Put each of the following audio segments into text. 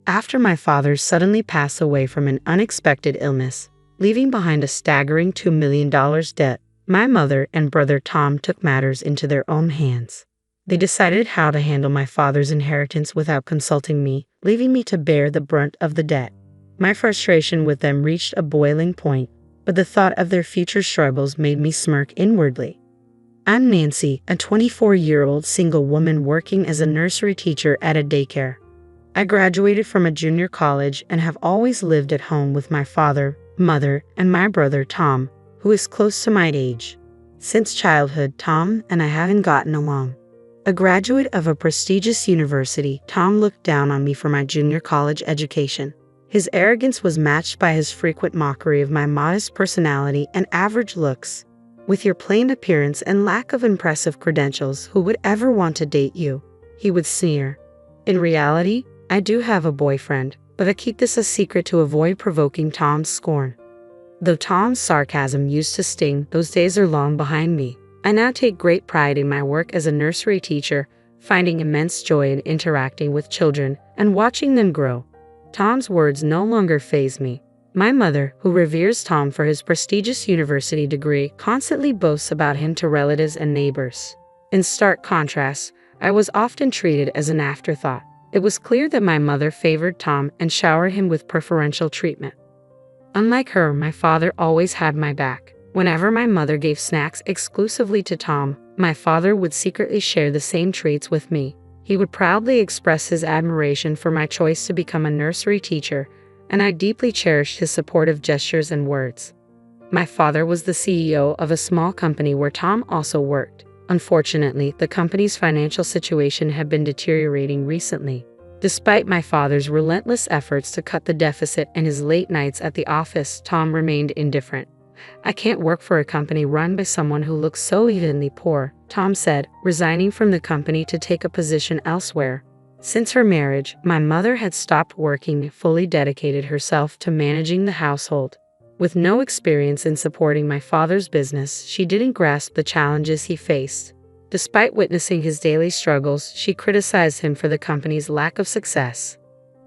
After my father suddenly passed away from an unexpected illness, leaving behind a staggering $2 million debt, my mother and brother Tom took matters into their own hands. They decided how to handle my father's inheritance without consulting me, leaving me to bear the brunt of the debt. My frustration with them reached a boiling point, but the thought of their future struggles made me smirk inwardly. I'm Nancy, a 24-year-old single woman working as a nursery teacher at a daycare. I graduated from a junior college and have always lived at home with my father, mother, and my brother Tom, who is close to my age. Since childhood, Tom and I haven't gotten along. A graduate of a prestigious university, Tom looked down on me for my junior college education. His arrogance was matched by his frequent mockery of my modest personality and average looks. With your plain appearance and lack of impressive credentials, who would ever want to date you? He would sneer. In reality, I do have a boyfriend, but I keep this a secret to avoid provoking Tom's scorn. Though Tom's sarcasm used to sting, those days are long behind me. I now take great pride in my work as a nursery teacher, finding immense joy in interacting with children and watching them grow. Tom's words no longer faze me. My mother, who reveres Tom for his prestigious university degree, constantly boasts about him to relatives and neighbors. In stark contrast, I was often treated as an afterthought. It was clear that my mother favored Tom and showered him with preferential treatment. Unlike her, my father always had my back. Whenever my mother gave snacks exclusively to Tom, my father would secretly share the same treats with me. He would proudly express his admiration for my choice to become a nursery teacher, and I deeply cherished his supportive gestures and words. My father was the CEO of a small company where Tom also worked. Unfortunately, the company's financial situation had been deteriorating recently. Despite my father's relentless efforts to cut the deficit and his late nights at the office, Tom remained indifferent. I can't work for a company run by someone who looks so evenly poor, Tom said, resigning from the company to take a position elsewhere. Since her marriage, my mother had stopped working and fully dedicated herself to managing the household. With no experience in supporting my father's business, she didn't grasp the challenges he faced. Despite witnessing his daily struggles, she criticized him for the company's lack of success.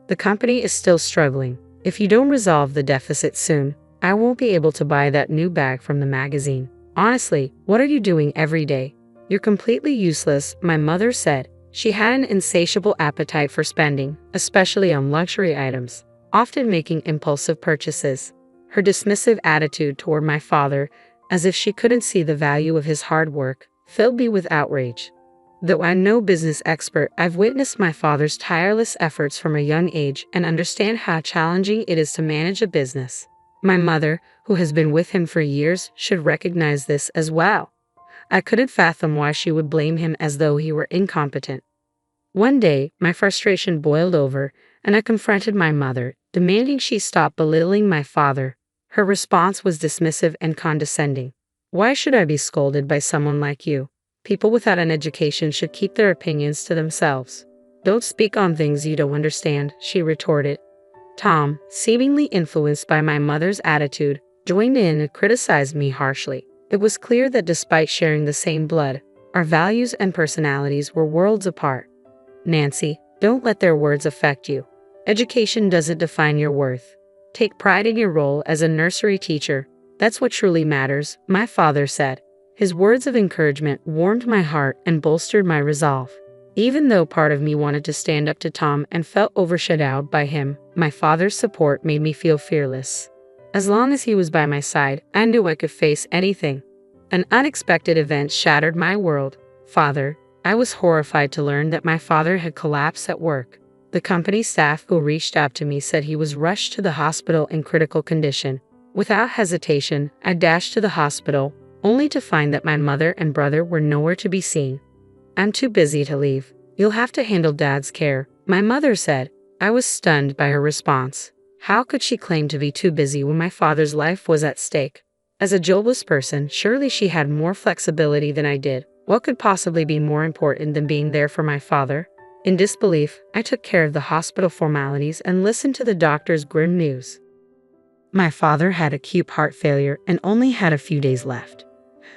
The company is still struggling. If you don't resolve the deficit soon, I won't be able to buy that new bag from the magazine. Honestly, what are you doing every day? You're completely useless, my mother said. She had an insatiable appetite for spending, especially on luxury items, often making impulsive purchases. Her dismissive attitude toward my father, as if she couldn't see the value of his hard work, filled me with outrage. Though I'm no business expert, I've witnessed my father's tireless efforts from a young age and understand how challenging it is to manage a business. My mother, who has been with him for years, should recognize this as well. I couldn't fathom why she would blame him as though he were incompetent. One day, my frustration boiled over, and I confronted my mother, demanding she stop belittling my father. Her response was dismissive and condescending. Why should I be scolded by someone like you? People without an education should keep their opinions to themselves. Don't speak on things you don't understand, she retorted. Tom, seemingly influenced by my mother's attitude, joined in and criticized me harshly. It was clear that despite sharing the same blood, our values and personalities were worlds apart. Nancy, don't let their words affect you. Education doesn't define your worth. Take pride in your role as a nursery teacher. That's what truly matters, my father said. His words of encouragement warmed my heart and bolstered my resolve. Even though part of me wanted to stand up to Tom and felt overshadowed by him, my father's support made me feel fearless. As long as he was by my side, I knew I could face anything. An unexpected event shattered my world. Father, I was horrified to learn that my father had collapsed at work. The company staff who reached out to me said he was rushed to the hospital in critical condition. Without hesitation, I dashed to the hospital, only to find that my mother and brother were nowhere to be seen. I'm too busy to leave. You'll have to handle Dad's care, my mother said. I was stunned by her response. How could she claim to be too busy when my father's life was at stake? As a jobless person, surely she had more flexibility than I did. What could possibly be more important than being there for my father? In disbelief, I took care of the hospital formalities and listened to the doctor's grim news. My father had acute heart failure and only had a few days left.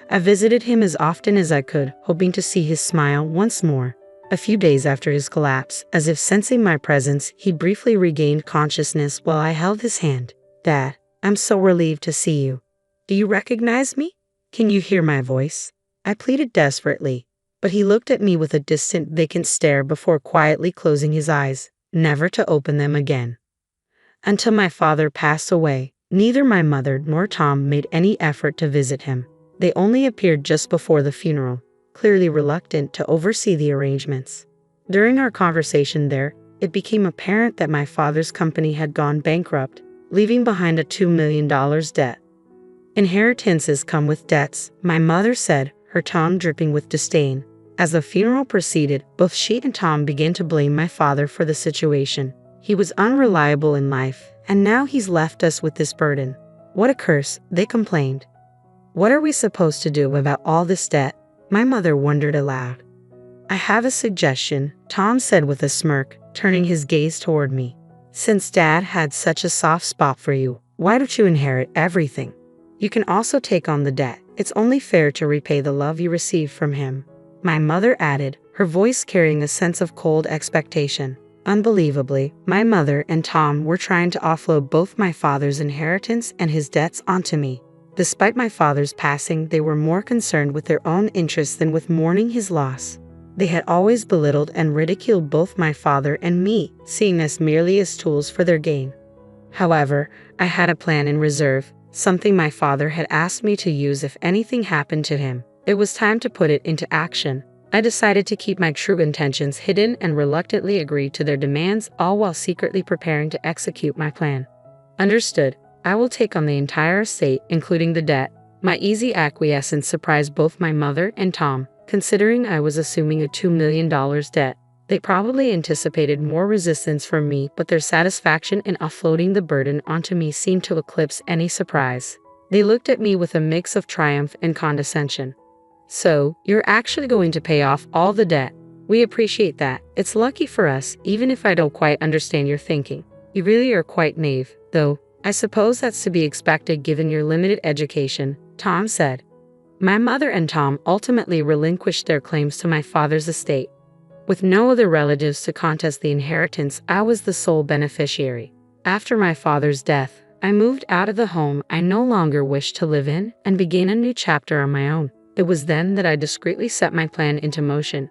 I visited him as often as I could, hoping to see his smile once more. A few days after his collapse, as if sensing my presence, he briefly regained consciousness while I held his hand. "Dad, I'm so relieved to see you. Do you recognize me? Can you hear my voice?" I pleaded desperately, but he looked at me with a distant, vacant stare before quietly closing his eyes, never to open them again. Until my father passed away, neither my mother nor Tom made any effort to visit him. They only appeared just before the funeral, clearly reluctant to oversee the arrangements. During our conversation there, it became apparent that my father's company had gone bankrupt, leaving behind a $2 million debt. "Inheritances come with debts," my mother said, her tone dripping with disdain. As the funeral proceeded, both she and Tom began to blame my father for the situation. "He was unreliable in life, and now he's left us with this burden. What a curse," they complained. "What are we supposed to do about all this debt?" my mother wondered aloud. "I have a suggestion," Tom said with a smirk, turning his gaze toward me. "Since Dad had such a soft spot for you, why don't you inherit everything? You can also take on the debt. It's only fair to repay the love you received from him," my mother added, her voice carrying a sense of cold expectation. Unbelievably, my mother and Tom were trying to offload both my father's inheritance and his debts onto me. Despite my father's passing, they were more concerned with their own interests than with mourning his loss. They had always belittled and ridiculed both my father and me, seeing us merely as tools for their gain. However, I had a plan in reserve, something my father had asked me to use if anything happened to him. It was time to put it into action. I decided to keep my true intentions hidden and reluctantly agreed to their demands, all while secretly preparing to execute my plan. "Understood. I will take on the entire estate, including the debt." My easy acquiescence surprised both my mother and Tom, considering I was assuming a $2 million debt. They probably anticipated more resistance from me, but their satisfaction in offloading the burden onto me seemed to eclipse any surprise. They looked at me with a mix of triumph and condescension. "So, you're actually going to pay off all the debt? We appreciate that. It's lucky for us, even if I don't quite understand your thinking. You really are quite naive, though. I suppose that's to be expected given your limited education," Tom said. My mother and Tom ultimately relinquished their claims to my father's estate. With no other relatives to contest the inheritance, I was the sole beneficiary. After my father's death, I moved out of the home I no longer wished to live in and began a new chapter on my own. It was then that I discreetly set my plan into motion.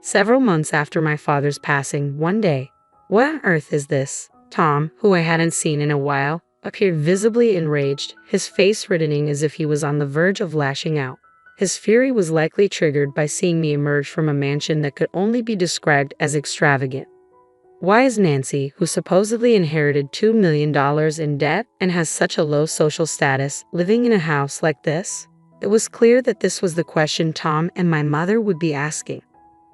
Several months after my father's passing, one day, "What on earth is this?" Tom, who I hadn't seen in a while, appeared visibly enraged, his face reddening as if he was on the verge of lashing out. His fury was likely triggered by seeing me emerge from a mansion that could only be described as extravagant. "Why is Nancy, who supposedly inherited $2 million in debt and has such a low social status, living in a house like this?" It was clear that this was the question Tom and my mother would be asking.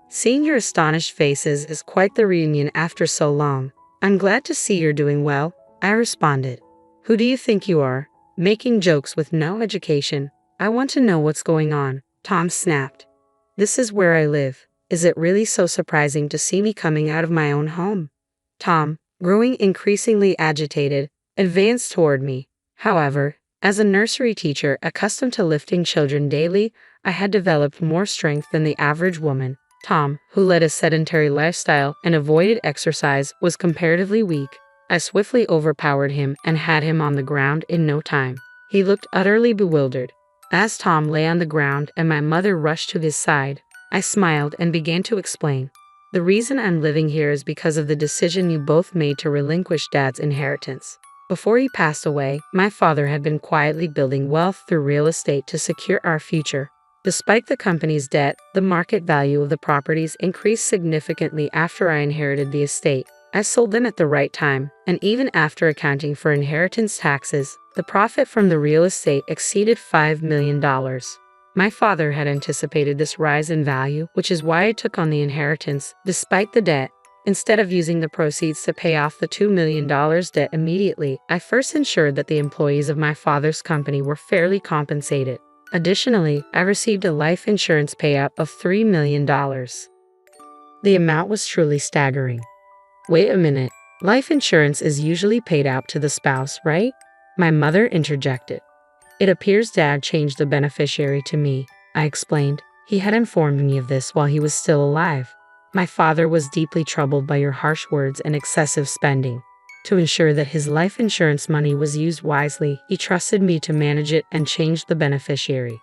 "Seeing your astonished faces is quite the reunion after so long. I'm glad to see you're doing well," I responded. "Who do you think you are? Making jokes with no education. I want to know what's going on," Tom snapped. "This is where I live. Is it really so surprising to see me coming out of my own home?" Tom, growing increasingly agitated, advanced toward me. However, as a nursery teacher accustomed to lifting children daily, I had developed more strength than the average woman. Tom, who led a sedentary lifestyle and avoided exercise, was comparatively weak. I swiftly overpowered him and had him on the ground in no time. He looked utterly bewildered. As Tom lay on the ground and my mother rushed to his side, I smiled and began to explain. "The reason I'm living here is because of the decision you both made to relinquish Dad's inheritance. Before he passed away, my father had been quietly building wealth through real estate to secure our future. Despite the company's debt, the market value of the properties increased significantly after I inherited the estate. I sold them at the right time, and even after accounting for inheritance taxes, the profit from the real estate exceeded $5 million. My father had anticipated this rise in value, which is why I took on the inheritance, despite the debt. Instead of using the proceeds to pay off the $2 million debt immediately, I first ensured that the employees of my father's company were fairly compensated. Additionally, I received a life insurance payout of $3 million. The amount was truly staggering. "Wait a minute. Life insurance is usually paid out to the spouse, right?" my mother interjected. "It appears Dad changed the beneficiary to me," I explained. "He had informed me of this while he was still alive." My father was deeply troubled by your harsh words and excessive spending. To ensure that his life insurance money was used wisely, he trusted me to manage it and change the beneficiary.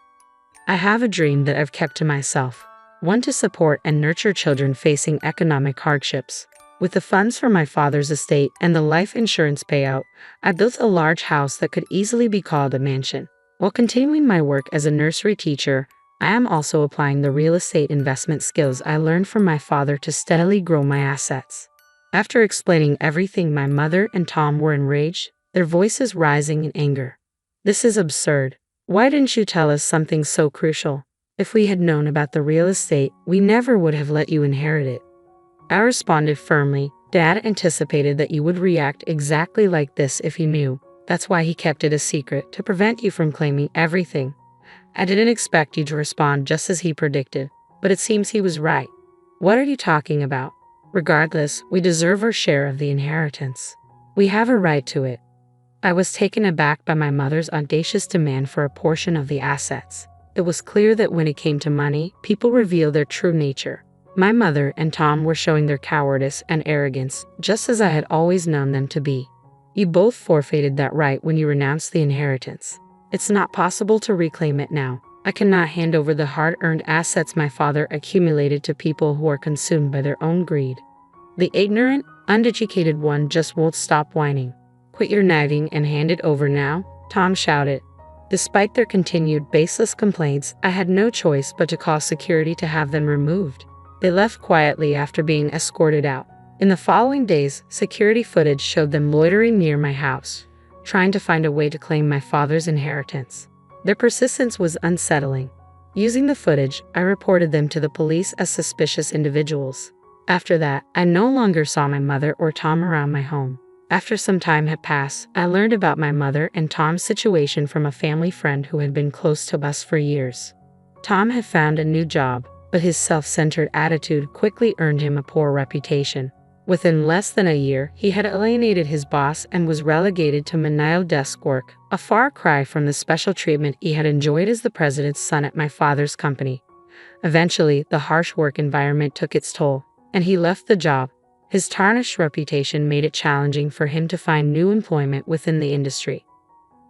I have a dream that I've kept to myself, one to support and nurture children facing economic hardships. With the funds from my father's estate and the life insurance payout, I built a large house that could easily be called a mansion. While continuing my work as a nursery teacher, I am also applying the real estate investment skills I learned from my father to steadily grow my assets. After explaining everything, my mother and Tom were enraged, their voices rising in anger. "This is absurd. Why didn't you tell us something so crucial? If we had known about the real estate, we never would have let you inherit it." I responded firmly, "Dad anticipated that you would react exactly like this if he knew. That's why he kept it a secret, to prevent you from claiming everything." I didn't expect you to respond just as he predicted, but it seems he was right. "What are you talking about? Regardless, we deserve our share of the inheritance. We have a right to it." I was taken aback by my mother's audacious demand for a portion of the assets. It was clear that when it came to money, people reveal their true nature. My mother and Tom were showing their cowardice and arrogance, just as I had always known them to be. "You both forfeited that right when you renounced the inheritance. It's not possible to reclaim it now. I cannot hand over the hard-earned assets my father accumulated to people who are consumed by their own greed." The ignorant, uneducated one just won't stop whining. "Quit your nagging and hand it over now," Tom shouted. Despite their continued baseless complaints, I had no choice but to call security to have them removed. They left quietly after being escorted out. In the following days, security footage showed them loitering near my house, trying to find a way to claim my father's inheritance. Their persistence was unsettling. Using the footage, I reported them to the police as suspicious individuals. After that, I no longer saw my mother or Tom around my home. After some time had passed, I learned about my mother and Tom's situation from a family friend who had been close to us for years. Tom had found a new job, but his self-centered attitude quickly earned him a poor reputation. Within less than a year, he had alienated his boss and was relegated to menial desk work, a far cry from the special treatment he had enjoyed as the president's son at my father's company. Eventually, the harsh work environment took its toll, and he left the job. His tarnished reputation made it challenging for him to find new employment within the industry.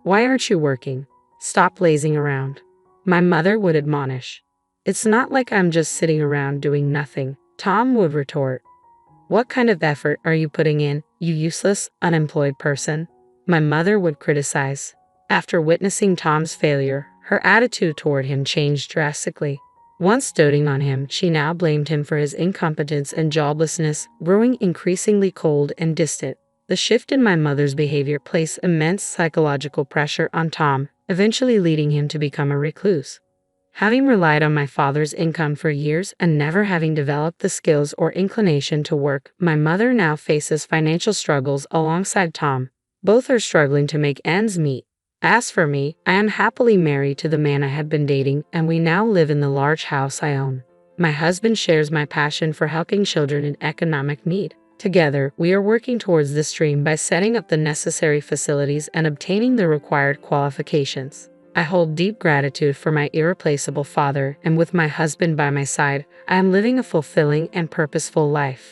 "Why aren't you working? Stop lazing around," my mother would admonish. "It's not like I'm just sitting around doing nothing," Tom would retort. "What kind of effort are you putting in, you useless, unemployed person?" my mother would criticize. After witnessing Tom's failure, her attitude toward him changed drastically. Once doting on him, she now blamed him for his incompetence and joblessness, growing increasingly cold and distant. The shift in my mother's behavior placed immense psychological pressure on Tom, eventually leading him to become a recluse. Having relied on my father's income for years and never having developed the skills or inclination to work, my mother now faces financial struggles alongside Tom. Both are struggling to make ends meet. As for me, I am happily married to the man I had been dating, and we now live in the large house I own. My husband shares my passion for helping children in economic need. Together, we are working towards this dream by setting up the necessary facilities and obtaining the required qualifications. I hold deep gratitude for my irreplaceable father, and with my husband by my side, I am living a fulfilling and purposeful life.